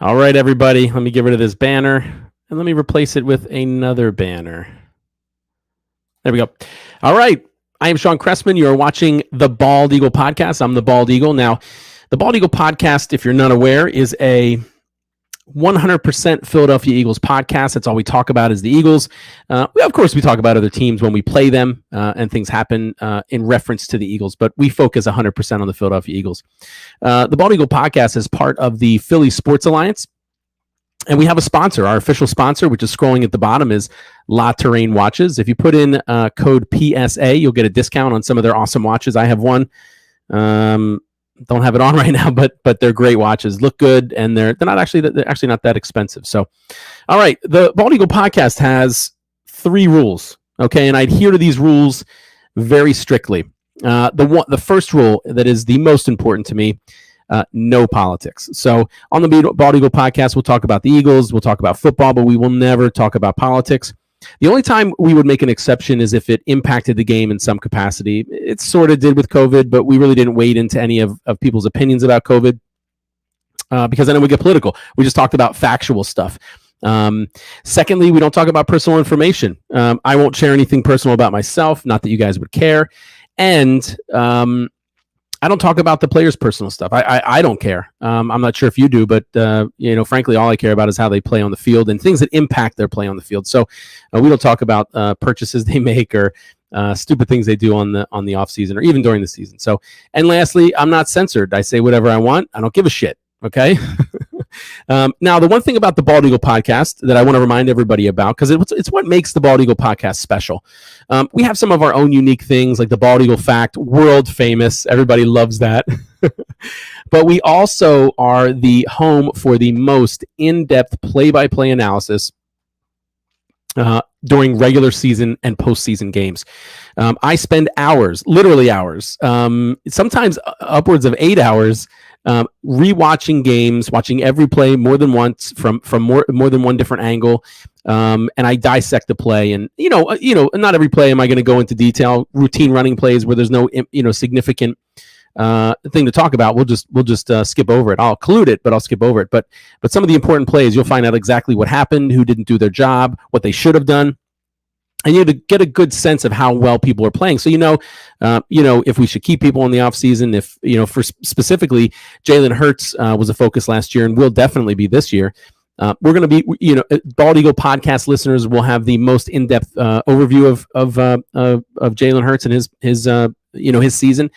All right, everybody, let me get rid of this banner and let me replace it with another banner. There we go. All right. I am Shawn Cressman. You are watching the Bald Eagle Podcast. I'm the Bald Eagle. Now, the Bald Eagle Podcast, if you're not aware, is a 100% Philadelphia Eagles podcast. That's all we talk about is the Eagles. Of course, we talk about other teams when we play them and things happen in reference to the Eagles, but we focus 100% on the Philadelphia Eagles. The Bald Eagle Podcast is part of the Philly Sports Alliance, and we have a sponsor. Our official sponsor, which is scrolling at the bottom, is La Terrain Watches. If you put in code PSA, you'll get a discount on some of their awesome watches. I have one. Don't have it on right now, but they're great watches. Look good, and they're actually not that expensive. So, all right, the Bald Eagle Podcast has 3 rules, okay, and I adhere to these rules very strictly. The first rule that is the most important to me: no politics. So, on the Bald Eagle Podcast, we'll talk about the Eagles, we'll talk about football, but we will never talk about politics. The only time we would make an exception is if it impacted the game in some capacity. It sort of did with COVID, but we really didn't wade into any of people's opinions about COVID because then it would get political. We just talked about factual stuff. Secondly, we don't talk about personal information. I won't share anything personal about myself, not that you guys would care. And I don't talk about the players' personal stuff. I don't care. I'm not sure if you do, but frankly, all I care about is how they play on the field and things that impact their play on the field. So we don't talk about purchases they make or stupid things they do on the off season or even during the season. So, and lastly, I'm not censored. I say whatever I want. I don't give a shit. Okay. Now, the one thing about the Bald Eagle Podcast that I want to remind everybody about, because it's what makes the Bald Eagle Podcast special. We have some of our own unique things, like the Bald Eagle Fact, world famous. Everybody loves that. But we also are the home for the most in-depth play-by-play analysis during regular season and postseason games. I spend hours, literally hours, sometimes upwards of 8 hours, rewatching games, watching every play more than once from more than one different angle, and I dissect the play. And not every play am I going to go into detail. Routine running plays where there's no significant thing to talk about, we'll just skip over it. I'll include it, but I'll skip over it. But some of the important plays, you'll find out exactly what happened, who didn't do their job, what they should have done. And you have to get a good sense of how well people are playing. So, if we should keep people in the offseason, if, for specifically, Jalen Hurts was a focus last year and will definitely be this year. We're going to be, Bald Eagle Podcast listeners will have the most in-depth overview of Jalen Hurts and his season.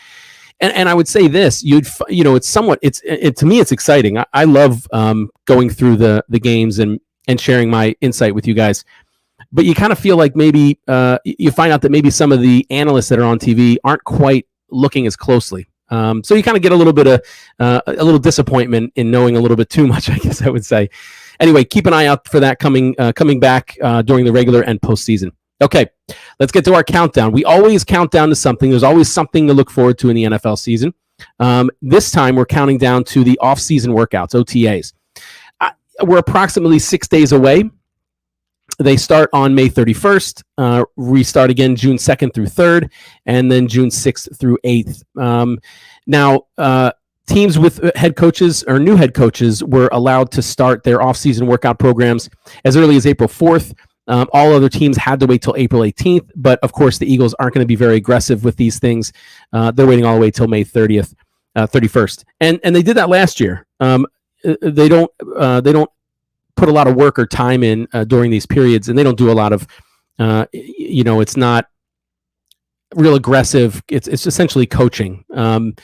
And I would say this, to me, it's exciting. I love going through the games and sharing my insight with you guys. But you kind of feel like maybe you find out that maybe some of the analysts that are on TV aren't quite looking as closely. So you kind of get a little bit of a little disappointment in knowing a little bit too much, I guess I would say. Anyway, keep an eye out for that coming back during the regular and postseason. Okay, let's get to our countdown. We always count down to something. There's always something to look forward to in the NFL season. This time, we're counting down to the off-season workouts, OTAs. We're approximately 6 days away. They start on May 31st, restart again June 2nd through 3rd, and then June 6th through 8th. Now, teams with head coaches or new head coaches were allowed to start their off-season workout programs as early as April 4th. All other teams had to wait till April 18th, but of course the Eagles aren't going to be very aggressive with these things. They're waiting all the way till May 31st. And they did that last year. They don't put a lot of work or time in during these periods, and they don't do a lot of, it's not real aggressive. It's essentially coaching. And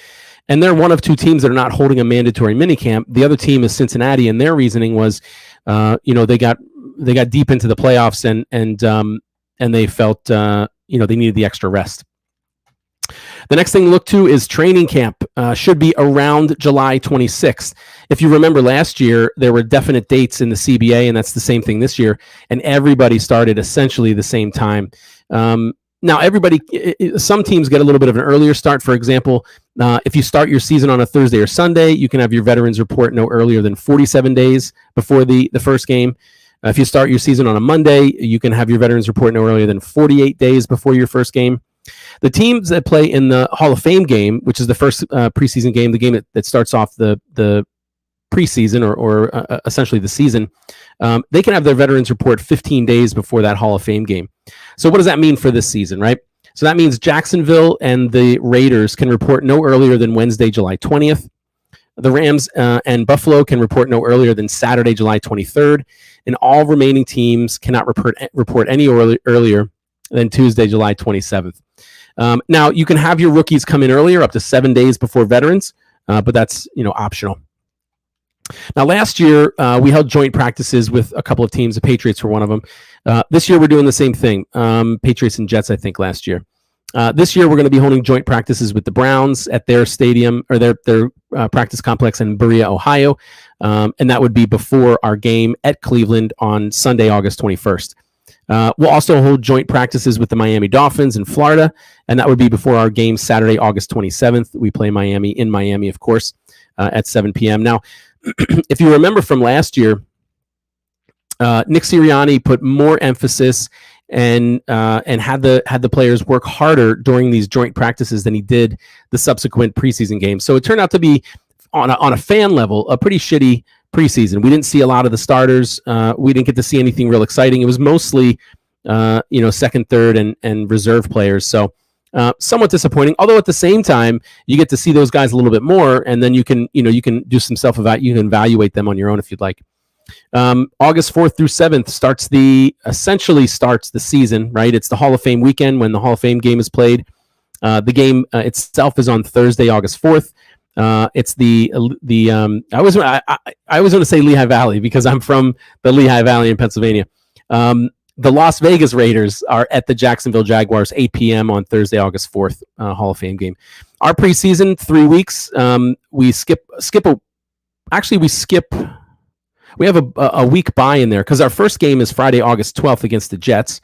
they're one of 2 teams that are not holding a mandatory minicamp. The other team is Cincinnati, and their reasoning was, they got deep into the playoffs and they felt, they needed the extra rest. The next thing to look to is training camp. Should be around July 26th. If you remember last year, there were definite dates in the CBA, and that's the same thing this year. And everybody started essentially the same time. Now, some teams get a little bit of an earlier start. For example, if you start your season on a Thursday or Sunday, you can have your veterans report no earlier than 47 days before the first game. If you start your season on a Monday, you can have your veterans report no earlier than 48 days before your first game. The teams that play in the Hall of Fame game, which is the first preseason game, the game that starts off the preseason or essentially the season, they can have their veterans report 15 days before that Hall of Fame game. So what does that mean for this season, right? So that means Jacksonville and the Raiders can report no earlier than Wednesday, July 20th. The Rams and Buffalo can report no earlier than Saturday, July 23rd. And all remaining teams cannot report any earlier than Tuesday, July 27th. Now, you can have your rookies come in earlier, up to 7 days before veterans, but that's optional. Now, last year, we held joint practices with a couple of teams. The Patriots were one of them. This year, we're doing the same thing. Patriots and Jets, I think, last year. This year, we're going to be holding joint practices with the Browns at their stadium or their practice complex in Berea, Ohio. And that would be before our game at Cleveland on Sunday, August 21st. We'll also hold joint practices with the Miami Dolphins in Florida, and that would be before our game Saturday, August 27th. We play Miami in Miami, of course, at 7 p.m. Now, if you remember from last year, Nick Sirianni put more emphasis and had the players work harder during these joint practices than he did the subsequent preseason games. So it turned out to be, on a fan level, a pretty shitty preseason. We didn't see a lot of the starters. We didn't get to see anything real exciting. It was mostly, second, third, and reserve players. So somewhat disappointing. Although at the same time, you get to see those guys a little bit more, and then you can do some you can evaluate them on your own if you'd like. August 4th through 7th essentially starts the season, right? It's the Hall of Fame weekend when the Hall of Fame game is played. The game itself is on Thursday, August 4th. It's I always want to say Lehigh Valley because I'm from the Lehigh Valley in Pennsylvania. The Las Vegas Raiders are at the Jacksonville Jaguars, 8 p.m. on Thursday, August 4th, Hall of Fame game. Our preseason, 3 weeks. We have a week bye in there because our first game is Friday, August 12th against the Jets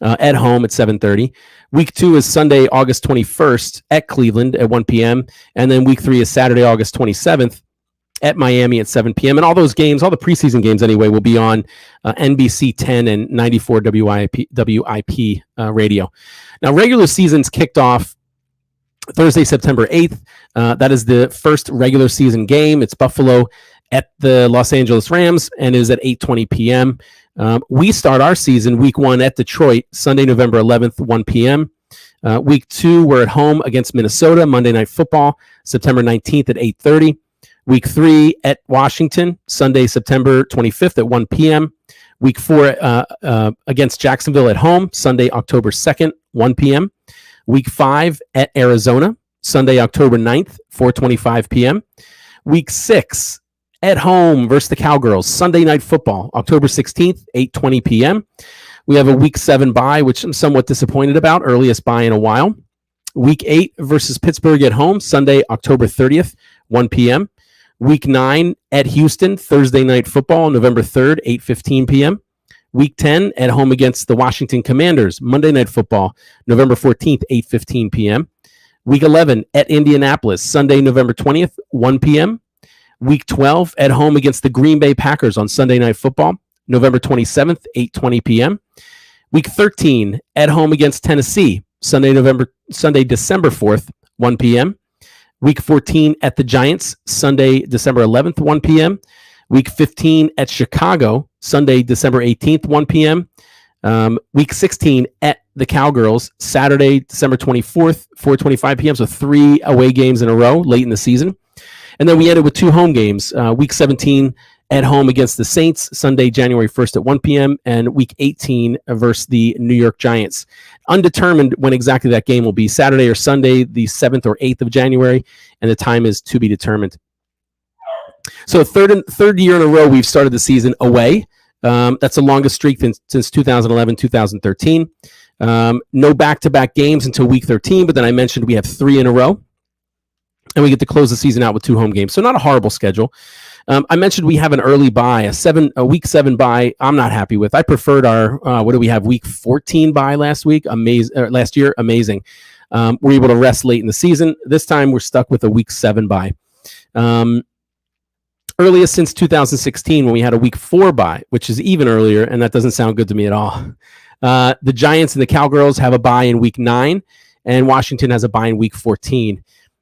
at home at 7:30. Week 2 is Sunday, August 21st at Cleveland at 1 p.m. And then week 3 is Saturday, August 27th at Miami at 7 p.m. And all those games, all the preseason games anyway, will be on NBC 10 and 94 WIP radio. Now, regular season's kicked off Thursday, September 8th. That is the first regular season game. It's Buffalo at the Los Angeles Rams and is at 8:20 p.m. We start our season week 1 at Detroit, Sunday, November 11th, 1 p.m. Week 2, we're at home against Minnesota, Monday Night Football, September 19th at 8:30. Week 3 at Washington, Sunday, September 25th at 1 p.m. Week 4 against Jacksonville at home, Sunday, October 2nd, 1 p.m. Week 5 at Arizona, Sunday, October 9th, 4:25 p.m. Week 6 at home versus the Cowgirls, Sunday Night Football, October 16th, 8:20 p.m. We have a Week 7 bye, which I'm somewhat disappointed about, earliest bye in a while. Week 8 versus Pittsburgh at home, Sunday, October 30th, 1 p.m. Week 9 at Houston, Thursday Night Football, November 3rd, 8:15 p.m. Week 10 at home against the Washington Commanders, Monday Night Football, November 14th, 8:15 p.m. Week 11 at Indianapolis, Sunday, November 20th, 1 p.m. Week 12 at home against the Green Bay Packers on Sunday Night Football, November 27th, 8:20 p.m. Week 13 at home against Tennessee, Sunday, December 4th, 1 p.m. Week 14 at the Giants, Sunday, December 11th, 1 p.m. Week 15 at Chicago, Sunday, December 18th, 1 p.m. Week 16 at the Cowgirls, Saturday, December 24th, 4:25 p.m. So 3 away games in a row late in the season. And then we ended with 2 home games. Week 17 at home against the Saints, Sunday, January 1st at 1 p.m. And Week 18 versus the New York Giants. Undetermined when exactly that game will be, Saturday or Sunday, the 7th or 8th of January, and the time is to be determined. So third year in a row, we've started the season away. That's the longest streak since 2011, 2013. No back-to-back games until Week 13, but then I mentioned we have 3 in a row. And we get to close the season out with 2 home games. So not a horrible schedule. I mentioned we have an early bye, a Week 7 bye. I'm not happy with. I preferred our what do we have? Week 14 bye last week. Last year, amazing. We're able to rest late in the season. This time we're stuck with a Week 7 bye. Earliest since 2016 when we had a Week 4 bye, which is even earlier, and that doesn't sound good to me at all. The Giants and the Cowgirls have a bye in Week 9, and Washington has a bye in Week 14.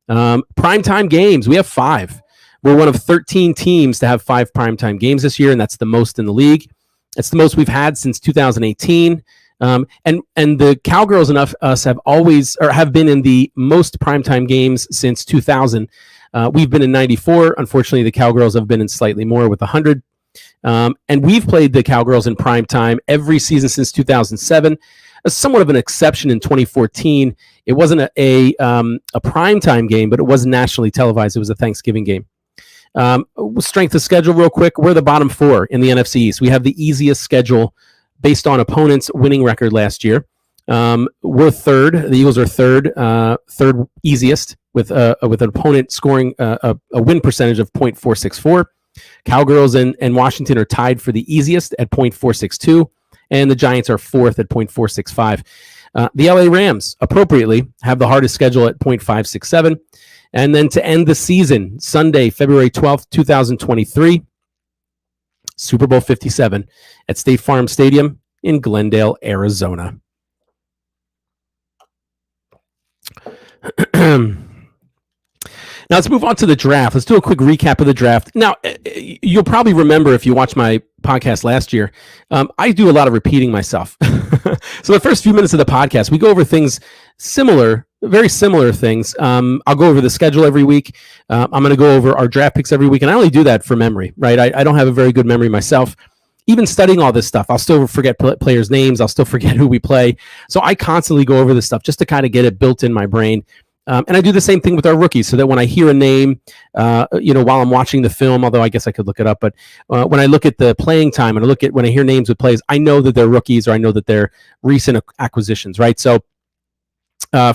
Primetime games, we have 5. We're one of 13 teams to have 5 primetime games this year, and that's the most in the league. It's the most we've had since 2018. And the Cowgirls and us have been in the most primetime games since 2000. We've been in 94. Unfortunately, the Cowgirls have been in slightly more with 100. And we've played the Cowgirls in primetime every season since 2007. Somewhat of an exception in 2014. It wasn't a primetime game, but it was nationally televised. It was a Thanksgiving game. Strength of schedule real quick. We're the bottom 4 in the NFC East. We have the easiest schedule based on opponents' winning record last year. We're third. The Eagles are third easiest with an opponent scoring a win percentage of .464. Cowgirls and Washington are tied for the easiest at .462, and the Giants are 4th at .465. The LA Rams, appropriately, have the hardest schedule at .567. And then to end the season, Sunday, February 12th, 2023, Super Bowl 57 at State Farm Stadium in Glendale, Arizona. Now let's move on to the draft. Let's do a quick recap of the draft. Now, you'll probably remember if you watched my podcast last year, I do a lot of repeating myself. So the first few minutes of the podcast, we go over things similar, very similar things. I'll go over the schedule every week. I'm going to go over our draft picks every week, and I only do that for memory, right? I don't have a very good memory myself. Even studying all this stuff, I'll still forget players' names. I'll still forget who we play. So I constantly go over this stuff just to kind of get it built in my brain. And I do the same thing with our rookies, so that when I hear a name, while I'm watching the film, although I guess I could look it up, but when I look at the playing time and when I hear names with plays, I know that they're rookies or I know that they're recent acquisitions, right? So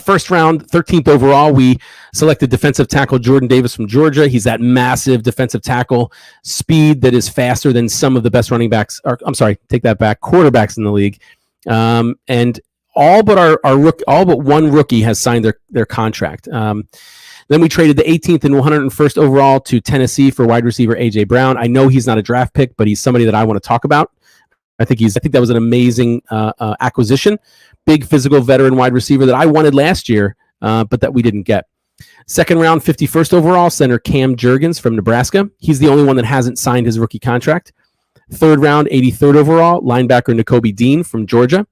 first round, 13th overall, we selected defensive tackle Jordan Davis from Georgia. He's that massive defensive tackle, speed that is faster than some of the best running backs, quarterbacks in the league. And all but one rookie has signed their contract. Then we traded the 18th and 101st overall to Tennessee for wide receiver A.J. Brown. I know he's not a draft pick, but he's somebody that I want to talk about. I think that was an amazing acquisition. Big physical veteran wide receiver that I wanted last year, but that we didn't get. Second round, 51st overall, center Cam Jurgens from Nebraska. He's the only one that hasn't signed his rookie contract. Third round, 83rd overall, linebacker Nakobe Dean from Georgia.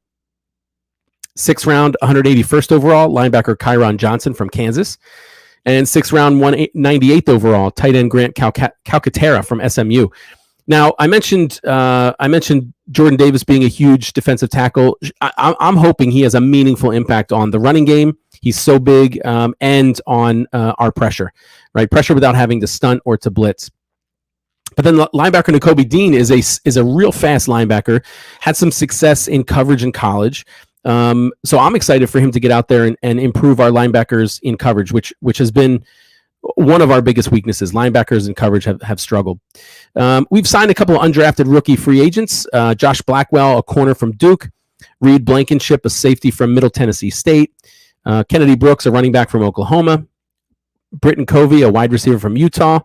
Sixth round, 181st overall, linebacker Kyron Johnson from Kansas. And sixth round, 198th overall, tight end Grant Calcaterra from SMU. Now, I mentioned Jordan Davis being a huge defensive tackle. I'm hoping he has a meaningful impact on the running game. He's so big, and on our pressure, right? Pressure without having to stunt or to blitz. But then linebacker Nakobe Dean is a real fast linebacker. Had some success in coverage in college. So I'm excited for him to get out there and improve our linebackers in coverage, which has been one of our biggest weaknesses. Linebackers in coverage have struggled. We've signed a couple of undrafted rookie free agents. Josh Blackwell, a corner from Duke. Reed Blankenship, a safety from Middle Tennessee State. Kennedy Brooks, a running back from Oklahoma. Britton Covey, a wide receiver from Utah.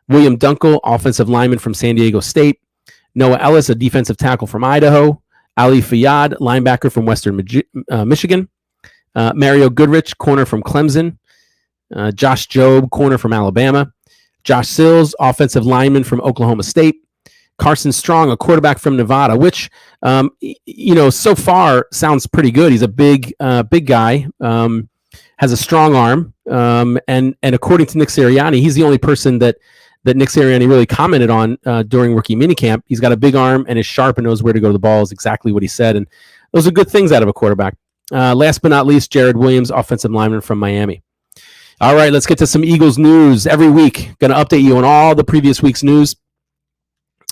William Dunkel, offensive lineman from San Diego State. Noah Ellis, a defensive tackle from Idaho. Ali Fayyad, linebacker from Western Michigan. Mario Goodrich, corner from Clemson. Josh Jobe, corner from Alabama. Josh Sills, offensive lineman from Oklahoma State. Carson Strong, a quarterback from Nevada, which, so far sounds pretty good. He's a big guy, has a strong arm, and according to Nick Sirianni, he's the only person that Nick Sirianni really commented on during rookie minicamp. He's got a big arm and is sharp and knows where to go to the ball, is exactly what he said. And those are good things out of a quarterback. Last but not least, Jared Williams, offensive lineman from Miami. All right, let's get to some Eagles news. Every week, going to update you on all the previous week's news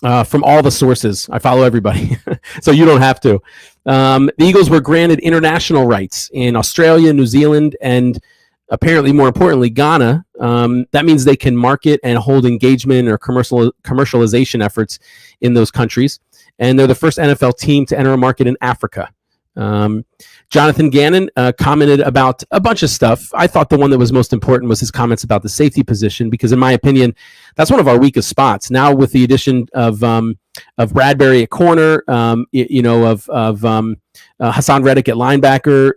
from all the sources. I follow everybody, so you don't have to. The Eagles were granted international rights in Australia, New Zealand, and apparently, more importantly, Ghana. That means they can market and hold engagement or commercialization efforts in those countries. And they're the first NFL team to enter a market in Africa. Jonathan Gannon commented about a bunch of stuff. I thought the one that was most important was his comments about the safety position, because in my opinion, that's one of our weakest spots. Now with the addition of Bradbury at corner, of Hassan Reddick at linebacker,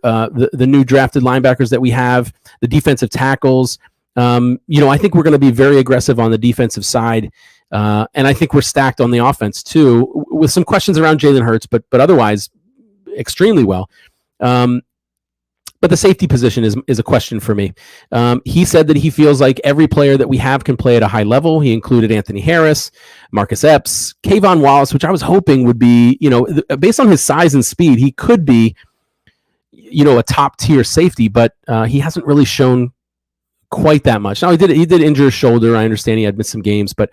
the new drafted linebackers that we have, the defensive tackles, I think we're going to be very aggressive on the defensive side. And I think we're stacked on the offense too, with some questions around Jalen Hurts, but otherwise extremely well. But the safety position is a question for me. He said that he feels like every player that we have can play at a high level. He included Anthony Harris, Marcus Epps, Kayvon Wallace, which I was hoping would be, based on his size and speed, he could be, a top tier safety, but he hasn't really shown quite that much. Now he did injure his shoulder. I understand he had missed some games, but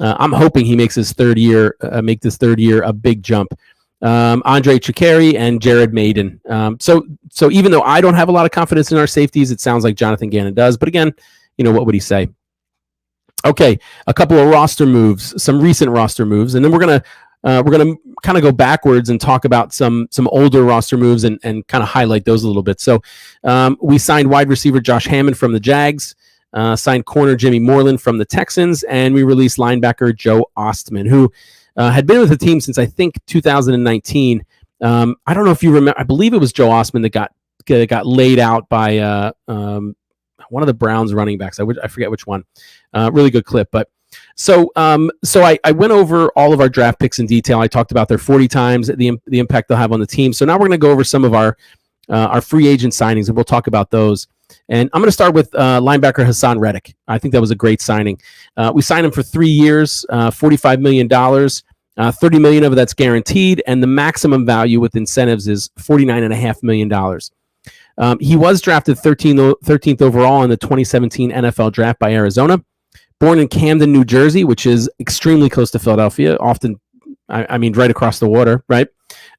I'm hoping he makes his third year a big jump. Andre Chikari and Jared Maiden. So even though I don't have a lot of confidence in our safeties, it sounds like Jonathan Gannon does. But again, what would he say? Okay, a couple of roster moves, some recent roster moves, and then we're gonna kind of go backwards and talk about some older roster moves and kind of highlight those a little bit. So we signed wide receiver Josh Hammond from the Jags, signed corner Jimmy Moreland from the Texans, and we released linebacker Joe Ostman, who had been with the team since I think 2019. I don't know if you remember. I believe it was Joe Ostman that got laid out by one of the Browns running backs. I forget which one. Really good clip. But so I went over all of our draft picks in detail. I talked about their 40 times, the impact they'll have on the team. So now we're going to go over some of our free agent signings, and we'll talk about those. And I'm going to start with linebacker Hassan Reddick. I think that was a great signing. We signed him for 3 years, $45 million. $30 million of that's guaranteed, and the maximum value with incentives is $49.5 million. He was drafted 13th overall in the 2017 NFL draft by Arizona. Born in Camden, New Jersey, which is extremely close to Philadelphia, often, right across the water, right?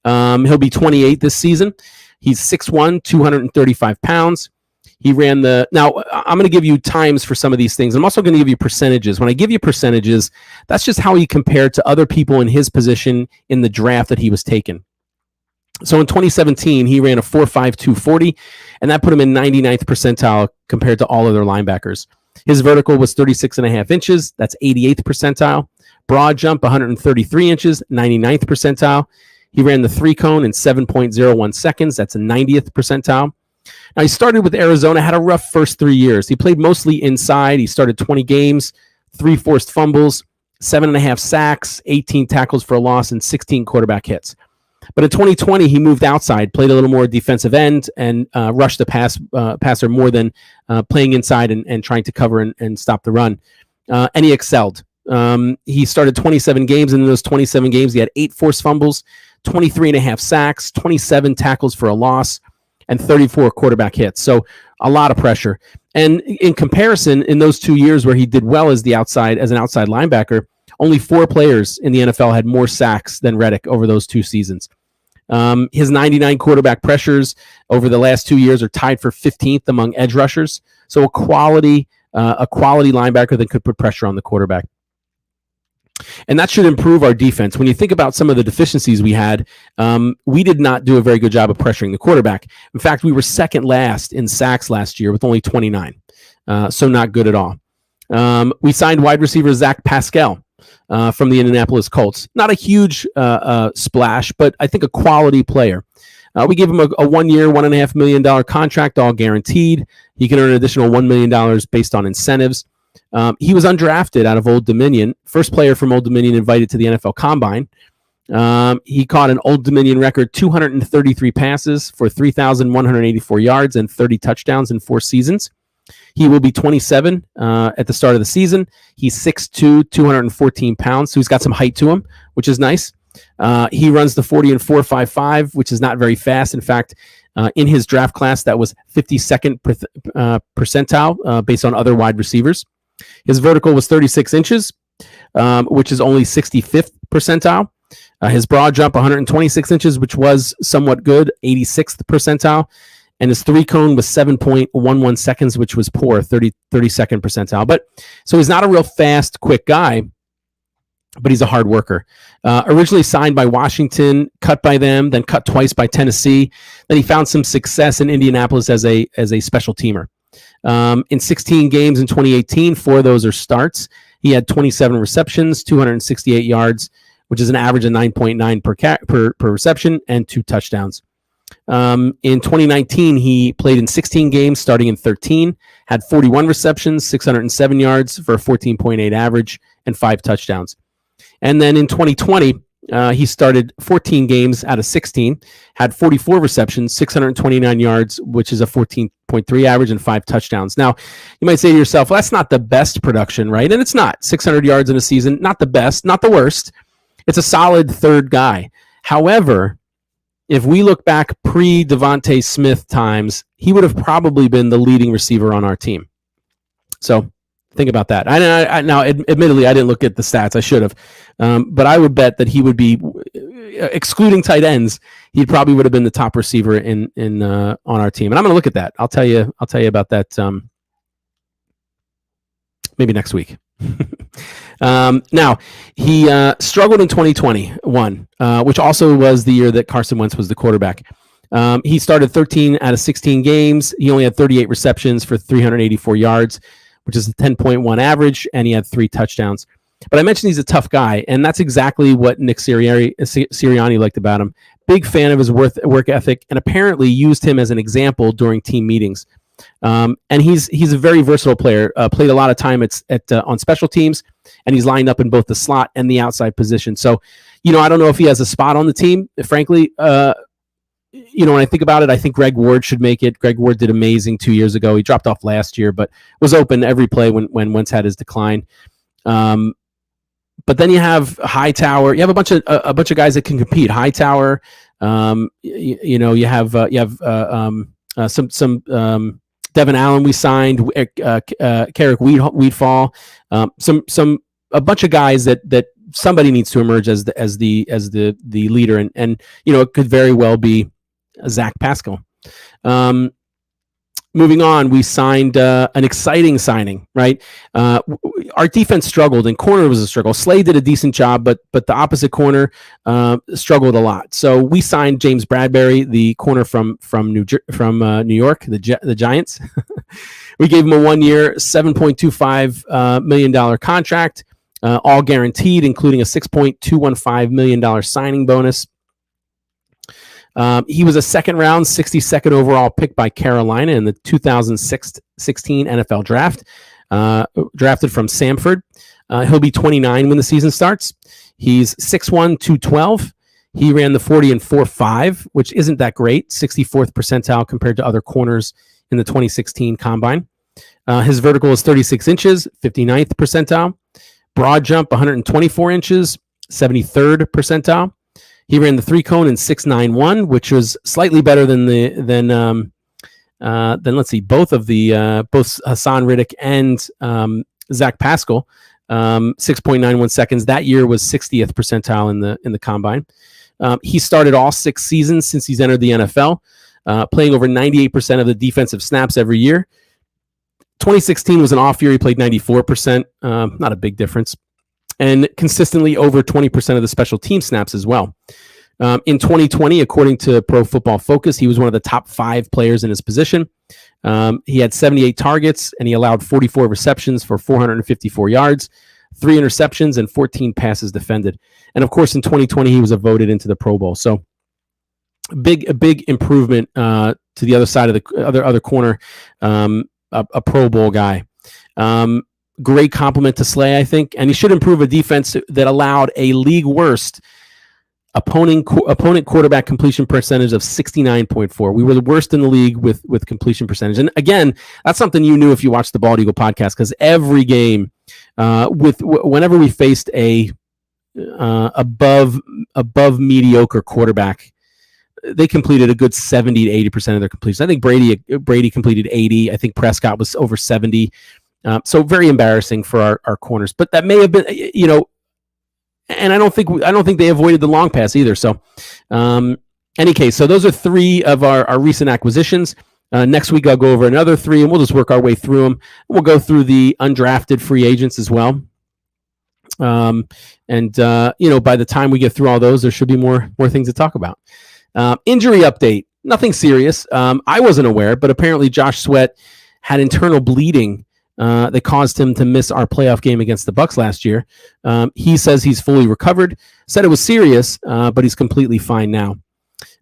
He'll be 28 this season. He's 6'1", 235 pounds. He ran now I'm going to give you times for some of these things. I'm also going to give you percentages. When I give you percentages, that's just how he compared to other people in his position in the draft that he was taken. So in 2017, he ran a 4.5 240, and that put him in 99th percentile compared to all other linebackers. His vertical was 36.5 inches. That's 88th percentile. Broad jump, 133 inches, 99th percentile. He ran the 3-cone in 7.01 seconds. That's a 90th percentile. Now, he started with Arizona, had a rough first 3 years. He played mostly inside. He started 20 games, 3 forced fumbles, 7.5 sacks, 18 tackles for a loss, and 16 quarterback hits. But in 2020, he moved outside, played a little more defensive end, and rushed the passer more than playing inside and trying to cover and stop the run. And he excelled. He started 27 games, and in those 27 games, he had 8 forced fumbles, 23.5 sacks, 27 tackles for a loss, and 34 quarterback hits. So a lot of pressure. And in comparison, in those 2 years where he did well as an outside linebacker, only 4 players in the NFL had more sacks than Reddick over those 2 seasons. His 99 quarterback pressures over the last 2 years are tied for 15th among edge rushers. So a quality linebacker that could put pressure on the quarterback. And that should improve our defense. When you think about some of the deficiencies we had, we did not do a very good job of pressuring the quarterback. In fact, we were second last in sacks last year with only 29. So not good at all. We signed wide receiver Zach Pascal from the Indianapolis Colts. Not a huge splash, but I think a quality player. We gave him a 1 year, $1.5 million contract, all guaranteed. He can earn an additional $1 million based on incentives. He was undrafted out of Old Dominion, first player from Old Dominion invited to the NFL Combine. He caught an Old Dominion record 233 passes for 3,184 yards and 30 touchdowns in 4 seasons. He will be 27 at the start of the season. He's 6'2", 214 pounds, so he's got some height to him, which is nice. He runs the 40 and 4.55, which is not very fast. In fact, in his draft class, that was 52nd percentile based on other wide receivers. His vertical was 36 inches, which is only 65th percentile. His broad jump, 126 inches, which was somewhat good, 86th percentile. And his 3-cone was 7.11 seconds, which was poor, 32nd percentile. But so he's not a real fast, quick guy, but he's a hard worker. Originally signed by Washington, cut by them, then cut twice by Tennessee. Then he found some success in Indianapolis as a special teamer. In 16 games in 2018, 4 of those are starts. He had 27 receptions, 268 yards, which is an average of 9.9 per reception, and 2 touchdowns. In 2019, he played in 16 games, starting in 13, had 41 receptions, 607 yards for a 14.8 average, and 5 touchdowns. And then in 2020, he started 14 games out of 16, had 44 receptions, 629 yards, which is a 14.3 average and 5 touchdowns. Now, you might say to yourself, well, that's not the best production, right? And it's not. 600 yards in a season, not the best, not the worst. It's a solid third guy. However, if we look back pre-Devontae Smith times, he would have probably been the leading receiver on our team. So think about that. Now, admittedly, I didn't look at the stats. I should have. But I would bet that he would be, excluding tight ends, he probably would have been the top receiver in on our team. And I'm going to look at that. I'll tell you about that maybe next week. Now, he struggled in 2021, which also was the year that Carson Wentz was the quarterback. He started 13 out of 16 games. He only had 38 receptions for 384 yards, which is a 10.1 average, and he had 3 touchdowns. But I mentioned he's a tough guy, and that's exactly what Nick Sirianni liked about him. Big fan of his work ethic, and apparently used him as an example during team meetings. And he's a very versatile player. Played a lot of time on special teams, and he's lined up in both the slot and the outside position. So, I don't know if he has a spot on the team. Frankly, when I think about it, I think Greg Ward should make it. Greg Ward did amazing 2 years ago. He dropped off last year, but was open every play when Wentz had his decline. But then you have Hightower. You have a bunch of guys that can compete. Hightower. You have some Devin Allen we signed. Carrick Wheatfall. A bunch of guys that somebody needs to emerge as the leader, and it could very well be Zach Pascal. Moving on, we signed an exciting signing, right? Our defense struggled, and corner was a struggle. Slade did a decent job, but the opposite corner struggled a lot. So we signed James Bradbury, the corner from New York, the Giants. We gave him a 1-year, $7.25 million contract, all guaranteed, including a $6.215 million signing bonus. He was a second-round, 62nd overall pick by Carolina in the 2016 NFL draft, drafted from Samford. He'll be 29 when the season starts. He's 6'1", 212. He ran the 40 and 4.5, which isn't that great, 64th percentile compared to other corners in the 2016 Combine. His vertical is 36 inches, 59th percentile. Broad jump, 124 inches, 73rd percentile. He ran the 3-cone in 6.91, which was slightly better than let's see, both Hassan Reddick and Zach Pascal, 6.91 seconds. That year was 60th percentile in the Combine. He started all 6 seasons since he's entered the NFL, playing over 98% of the defensive snaps every year. 2016 was an off year. He played 94%, not a big difference, and consistently over 20% of the special team snaps as well. In 2020, according to Pro Football Focus, he was one of the top 5 players in his position. He had 78 targets, and he allowed 44 receptions for 454 yards, 3 interceptions, and 14 passes defended. And of course, in 2020, he was voted into the Pro Bowl. So a big improvement to the other side of the other corner, a Pro Bowl guy. Great compliment to Slay, I think, and he should improve a defense that allowed a league worst opponent quarterback completion percentage of 69.4. We were the worst in the league with completion percentage. And again, that's something you knew if you watched the Bald Eagle podcast, because every game, whenever we faced a above mediocre quarterback, they completed a good 70 to 80% of their completions. I think Brady completed 80. I think Prescott was over 70. So very embarrassing for our corners, but that may have been, and I don't think they avoided the long pass either. So, any case, so those are 3 of our recent acquisitions. Next week I'll go over another 3, and we'll just work our way through them. We'll go through the undrafted free agents as well. By the time we get through all those, there should be more things to talk about. Injury update, nothing serious. I wasn't aware, but apparently Josh Sweat had internal bleeding that caused him to miss our playoff game against the Bucs last year. He says he's fully recovered, said it was serious, but he's completely fine now.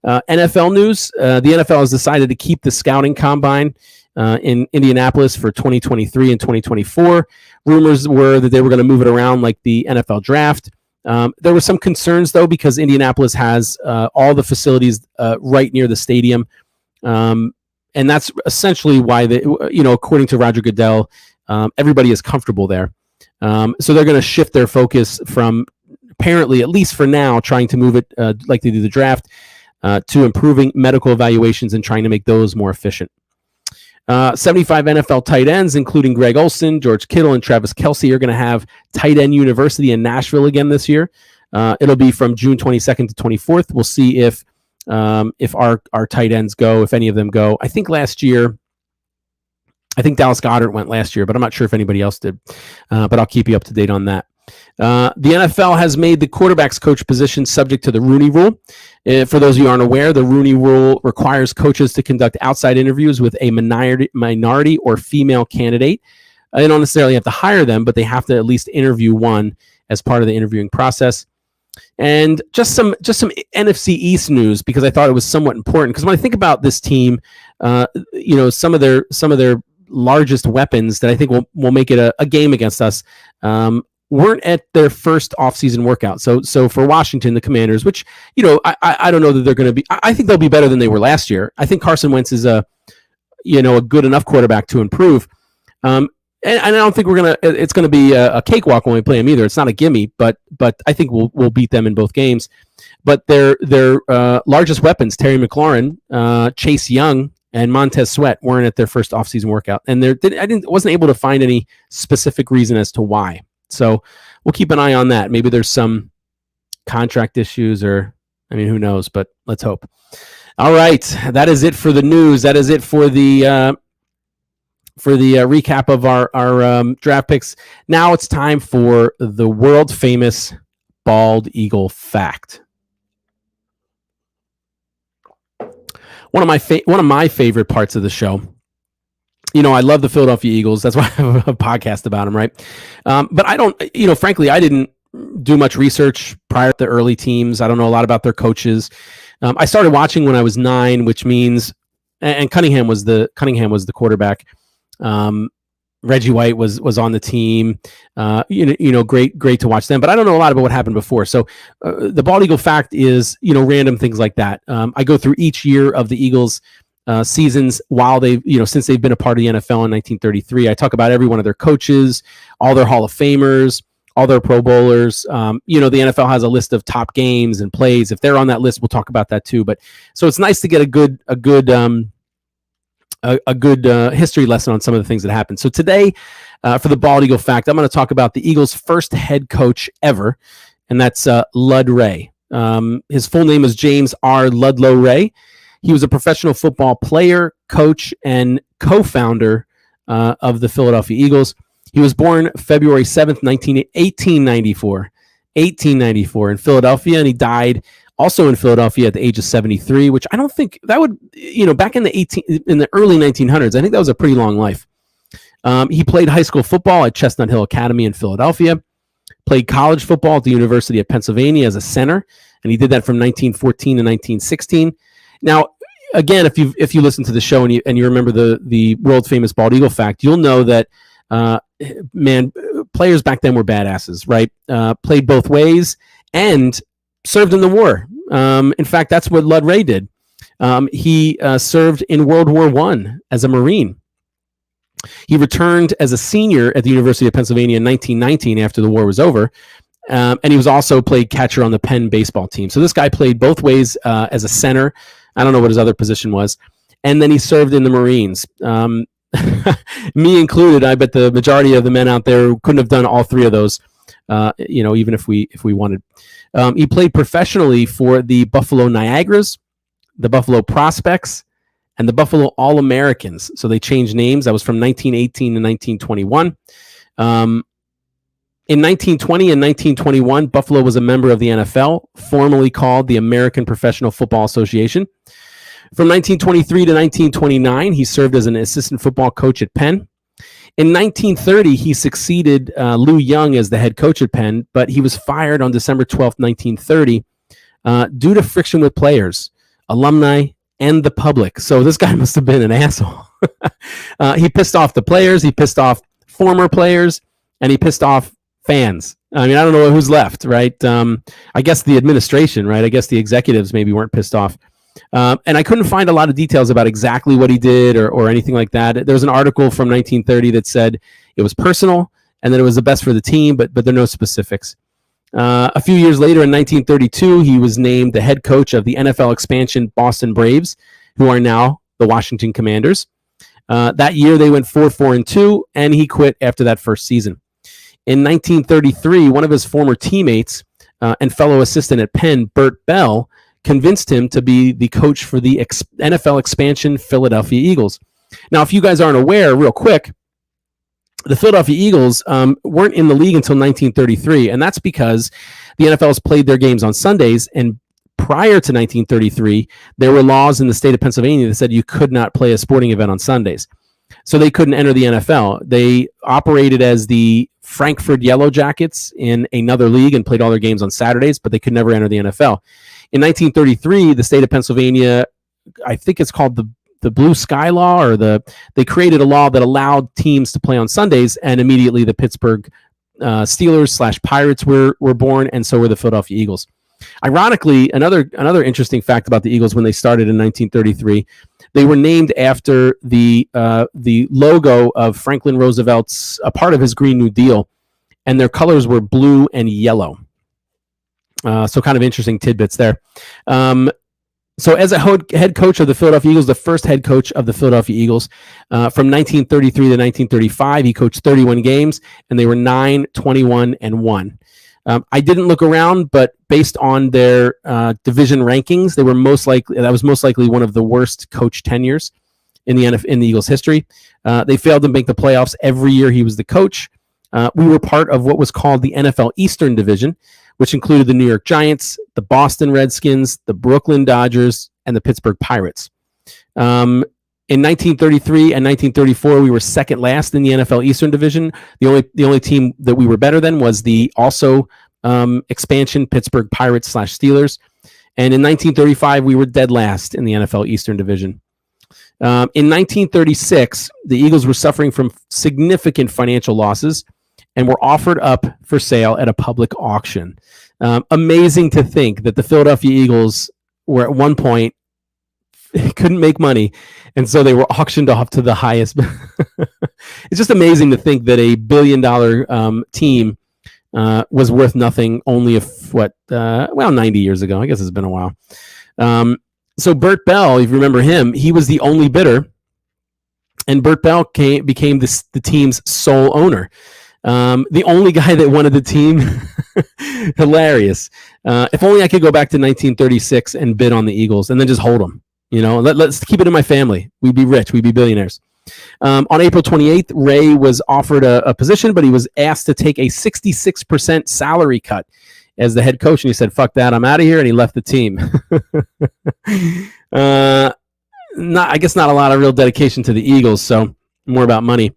NFL news, the NFL has decided to keep the scouting combine in Indianapolis for 2023 and 2024. Rumors were that they were going to move it around like the NFL draft. There were some concerns, though, because Indianapolis has all the facilities right near the stadium. And that's essentially why, according to Roger Goodell, everybody is comfortable there. So they're going to shift their focus from, apparently, at least for now, trying to move it like they do the draft, to improving medical evaluations and trying to make those more efficient. 75 NFL tight ends, including Greg Olsen, George Kittle, and Travis Kelce, are going to have Tight End University in Nashville again this year. It'll be from June 22nd to 24th. We'll see if our tight ends go, if any of them go. I think last year, Dallas Goedert went last year, but I'm not sure if anybody else did. But I'll keep you up to date on that. The NFL has made the quarterback's coach position subject to the Rooney Rule. For those of you who aren't aware, the Rooney Rule requires coaches to conduct outside interviews with a minority or female candidate. They don't necessarily have to hire them, but they have to at least interview one as part of the interviewing process. And just some NFC East news, because I thought it was somewhat important. Because when I think about this team, some of their largest weapons that I think will make it a game against us weren't at their first offseason workout. So for Washington, the Commanders, which, I don't know that they're going to be, I think they'll be better than they were last year. I think Carson Wentz is a good enough quarterback to improve. And I don't think it's going to be a cakewalk when we play them either. It's not a gimme, but I think we'll beat them in both games. But their largest weapons, Terry McLaurin, Chase Young, and Montez Sweat, weren't at their first offseason workout. And wasn't able to find any specific reason as to why. So we'll keep an eye on that. Maybe there's some contract issues, or who knows? But let's hope. All right, that is it for the news. That is it for the recap of our draft picks. Now it's time for the world famous bald eagle fact. One of my favorite parts of the show. I love the Philadelphia Eagles. That's why I have a podcast about them, right? But I don't, frankly, I didn't do much research prior to the early teams. I don't know a lot about their coaches. I started watching when I was 9, which means, and Cunningham was the quarterback. Reggie White was on the team. Great to watch them. But I don't know a lot about what happened before. So the bald eagle fact is, random things like that. I go through each year of the Eagles seasons while since they've been a part of the NFL in 1933. I talk about every one of their coaches, all their Hall of Famers, all their Pro Bowlers. The NFL has a list of top games and plays. If they're on that list, we'll talk about that too. But so it's nice to get a good history lesson on some of the things that happened. So today, for the bald eagle fact, I'm going to talk about the Eagles' first head coach ever, and that's Lud Ray. His full name is James R Ludlow Ray. He was a professional football player, coach, and co-founder of the Philadelphia Eagles. He was born February 7th, 1894 in Philadelphia, and he died also in Philadelphia at the age of 73, which I don't think that would, back in the early 1900s, I think that was a pretty long life. He played high school football at Chestnut Hill Academy in Philadelphia, played college football at the University of Pennsylvania as a center, and he did that from 1914 to 1916. Now, again, if you listen to the show and you remember the world famous bald eagle fact, you'll know that players back then were badasses, right? Played both ways and served in the war. In fact, that's what Lud Ray did. He served in World War I as a Marine. He returned as a senior at the University of Pennsylvania in 1919 after the war was over. And he was also played catcher on the Penn baseball team. So this guy played both ways as a center. I don't know what his other position was. And then he served in the Marines. Me included. I bet the majority of the men out there couldn't have done all three of those, even if we wanted. He played professionally for the Buffalo Niagaras, the Buffalo Prospects, and the Buffalo All-Americans. So they changed names. That was from 1918 to 1921. In 1920 and 1921, Buffalo was a member of the NFL, formerly called the American Professional Football Association. From 1923 to 1929, he served as an assistant football coach at Penn. In 1930, he succeeded Lou Young as the head coach at Penn, but he was fired on December 12th, 1930, due to friction with players. alumni, and the public. So this guy must have been an asshole. He pissed off the players, he pissed off former players, and he pissed off fans. I mean, I don't know who's left, right? I guess the administration, right? I guess the executives maybe weren't pissed off. And I couldn't find a lot of details about exactly what he did or anything like that. There was an article from 1930 that said it was personal and that it was the best for the team, but there are no specifics. A few years later, in 1932, he was named the head coach of the NFL expansion Boston Braves, who are now the Washington Commanders. That year, they went 4-4-2, and he quit after that first season. In 1933, one of his former teammates and fellow assistant at Penn, Bert Bell, convinced him to be the coach for the NFL expansion Philadelphia Eagles. Now, if you guys aren't aware, real quick, the Philadelphia Eagles weren't in the league until 1933, and that's because the NFL's played their games on Sundays, and prior to 1933, there were laws in the state of Pennsylvania that said you could not play a sporting event on Sundays. So they couldn't enter the NFL. They operated as the Frankfurt Yellow Jackets in another league and played all their games on Saturdays, but they could never enter the NFL. In 1933, the state of Pennsylvania, I think it's called the Blue Sky Law, or they created a law that allowed teams to play on Sundays, and immediately the Pittsburgh Steelers/Pirates were born, and so were the Philadelphia Eagles. Ironically, another interesting fact about the Eagles when they started in 1933, they were named after the logo of Franklin Roosevelt's, a part of his Green New Deal, and their colors were blue and yellow. So kind of interesting tidbits there. So as a head coach of the Philadelphia Eagles, the first head coach of the Philadelphia Eagles, from 1933 to 1935, he coached 31 games, and they were 9-21-1. I didn't look around, but based on their division rankings, that was most likely one of the worst coach tenures in the Eagles' history. They failed to make the playoffs every year he was the coach. We were part of what was called the NFL Eastern Division, which included the New York Giants, the Boston Redskins, the Brooklyn Dodgers, and the Pittsburgh Pirates. In 1933 and 1934, we were second last in the NFL Eastern Division. The only team that we were better than was the also expansion Pittsburgh Pirates/Steelers. And in 1935, we were dead last in the NFL Eastern Division. In 1936, the Eagles were suffering from significant financial losses and were offered up for sale at a public auction. Amazing to think that the Philadelphia Eagles were at one point couldn't make money, and so they were auctioned off to the highest. It's just amazing to think that a $1 billion team was worth nothing only 90 years ago. I guess it's been a while. So Bert Bell, if you remember him, he was the only bidder, and Bert Bell became the team's sole owner. The only guy that wanted the team. Hilarious. If only I could go back to 1936 and bid on the Eagles and then just hold them. Let's keep it in my family. We'd be rich. We'd be billionaires. On April 28th, Ray was offered a position, but he was asked to take a 66% salary cut as the head coach, and he said, "Fuck that, I'm out of here," and he left the team. I guess not a lot of real dedication to the Eagles, so more about money.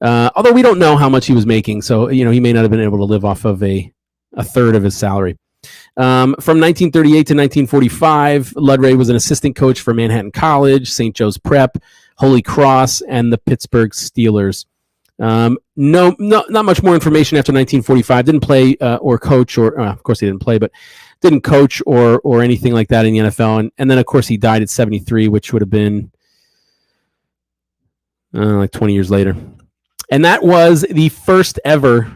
Although we don't know how much he was making, so he may not have been able to live off of a third of his salary. From 1938 to 1945, Ray was an assistant coach for Manhattan College, St. Joe's Prep, Holy Cross, and the Pittsburgh Steelers. Not much more information after 1945. Didn't play or coach, or of course he didn't play, but didn't coach or anything like that in the NFL. And then of course he died at 73, which would have been like 20 years later. And that was the first ever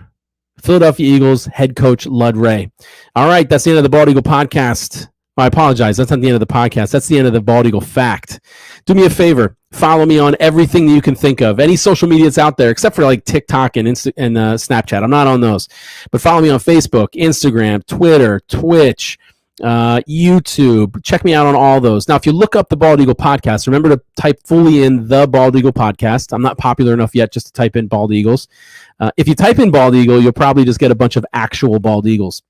Philadelphia Eagles head coach, Ray. All right, that's the end of the Bald Eagle podcast. I apologize. That's not the end of the podcast. That's the end of the Bald Eagle Fact. Do me a favor. Follow me on everything that you can think of. Any social media that's out there, except for like TikTok and Snapchat. I'm not on those. But follow me on Facebook, Instagram, Twitter, Twitch, YouTube. Check me out on all those. Now, if you look up the Bald Eagle Podcast, remember to type fully in the Bald Eagle Podcast. I'm not popular enough yet just to type in Bald Eagles. If you type in Bald Eagle, you'll probably just get a bunch of actual Bald Eagles.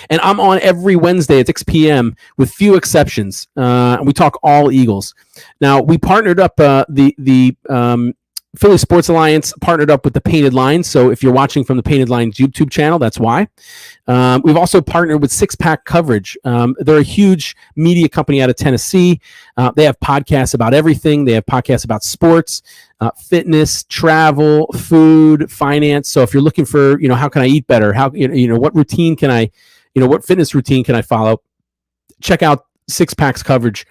And I'm on every Wednesday at 6 p.m. with few exceptions. We talk all Eagles. Now, we partnered up the Philly Sports Alliance partnered up with the Painted Line. So if you're watching from the Painted Line's YouTube channel, that's why. We've also partnered with Six Pack Coverage. They're a huge media company out of Tennessee. They have podcasts about everything. They have podcasts about sports, fitness, travel, food, finance. So if you're looking for, how can I eat better? How, what routine can I, what fitness routine can I follow? Check out Six Pack's coverage.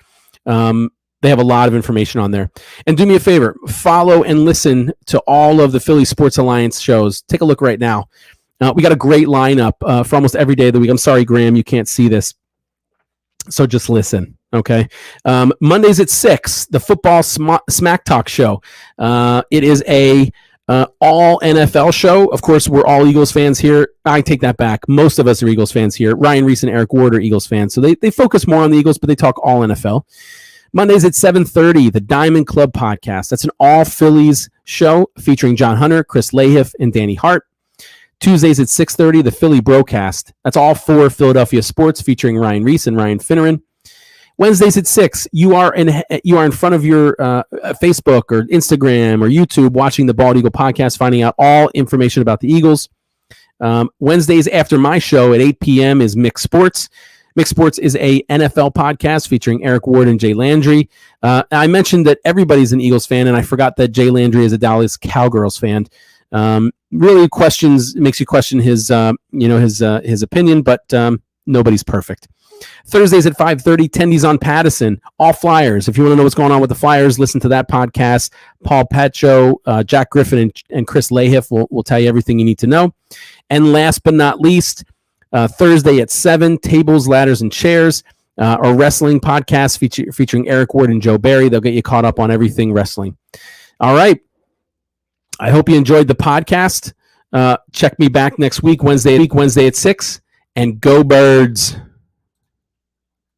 They have a lot of information on there. And do me a favor, follow and listen to all of the Philly Sports Alliance shows. Take a look right now. We got a great lineup for almost every day of the week. I'm sorry, Graham, you can't see this. So just listen, okay? Mondays at 6, the Football Smack Talk show. It is a all NFL show. Of course, we're all Eagles fans here. I take that back. Most of us are Eagles fans here. Ryan Reese and Eric Ward are Eagles fans. So they focus more on the Eagles, but they talk all NFL. Mondays at 7:30, the Diamond Club podcast. That's an all Phillies show featuring John Hunter, Chris Lahiff, and Danny Hart. Tuesdays at 6:30, the Philly Broadcast. That's all for Philadelphia sports featuring Ryan Reese and Ryan Finneran. Wednesdays at 6, you are in front of your Facebook or Instagram or YouTube watching the Bald Eagle podcast, finding out all information about the Eagles. Wednesdays after my show at 8 p.m. is Mixed Sports. Mixed Sports is a NFL podcast featuring Eric Ward and Jay Landry. I mentioned that everybody's an Eagles fan, and I forgot that Jay Landry is a Dallas Cowgirls fan. Really makes you question his opinion, but nobody's perfect. Thursdays at 5:30, Tendies on Pattison, all Flyers. If you want to know what's going on with the Flyers, listen to that podcast. Paul Pacho, Jack Griffin, and Chris Lahiff will tell you everything you need to know. And last but not least, Thursday at 7, Tables, Ladders, and Chairs, a wrestling podcast featuring Eric Ward and Joe Barry. They'll get you caught up on everything wrestling. All right. I hope you enjoyed the podcast. Check me back next week, Wednesday at 6, and go Birds.